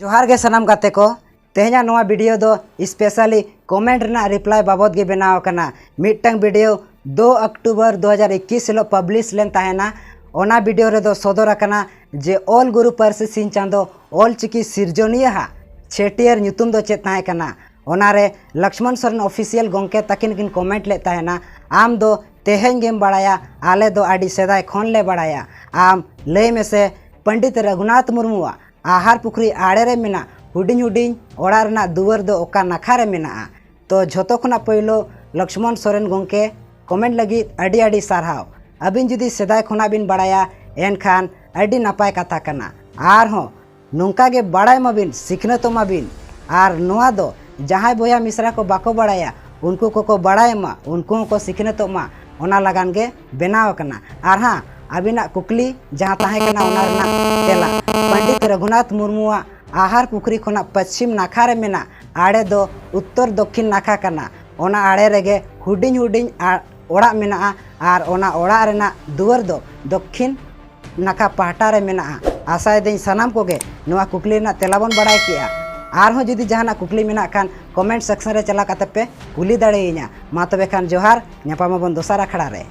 जोहार गे सनाम गाते को तेहना नोआ वीडियो दो स्पेशली कमेंट रेना रिप्लाई बाबद गे बनाव कना। मिटंग वीडियो 2 अक्टूबर 2021 हिलो पब्लिश लेन ताहेना। ओना वीडियो रे दो सदर आकना जे ऑल गुरु पारसी सिंह चांदो ऑल चिकी सिरजनिया हा छेटियर ᱧᱩᱛᱩᱢ दो चेत ताहे कना। ओनारे लक्ष्मण सरन ऑफिशियल गोंके तकिन किन कमेंट ले ताहेना आम दो तेहेन गेम बड़ाया आले दो आडी सेदाय खन ले बड़ाया आम लय में से पंडित रघुनाथ मुर्मुआ आहार पुखरी आड़े रे मेना हudinj हudinj ओड़ा रेना दुवर दो ओका nakha रे मेना। तो झोतो खुना पहिलो लक्ष्मण सोरेन गोंके कमेंट लगी अडी अडी सारहाव। अबिन जुदी सेदाय खुना बिन बड़ाया एनखान अडी नापाय कथा कना आर हो नोंका गे बड़ाय माबिन सिखनतो माबिन आर नोआ दो जहां बोया मिश्रा को बाको बड़ाया उनको को बड़ाय मा उनको को सिखनतो मा ओना लगान गे बनाव कना। आर हाँ अबिना कुकली जहाँ ताहे कना ओना रेना तेला पंडित रघुनाथ मुर्मुआ आहार पुखरी खोना पश्चिम नाखा रे मेना आड़े दो उत्तर दक्षिण नाखा कना। ओना आड़े रेगे हudinj हudinj ओड़ा मेना आर ओना ओड़ा रेना दुवर दो दक्षिण नाखा पहाटा रे मेना। आशा दिन सनाम कोगे नोआ कुकली ना तेलाबन बड़ाय किया। आरहों जुदी जहाना कुकली मेना खान कमेंट सेक्शन रे चला कते पे कुली दाड़ेइना। मा तबे खान जोहार ᱧᱟᱯᱟᱢᱟᱵᱚᱱ दोसार अखड़ा रे।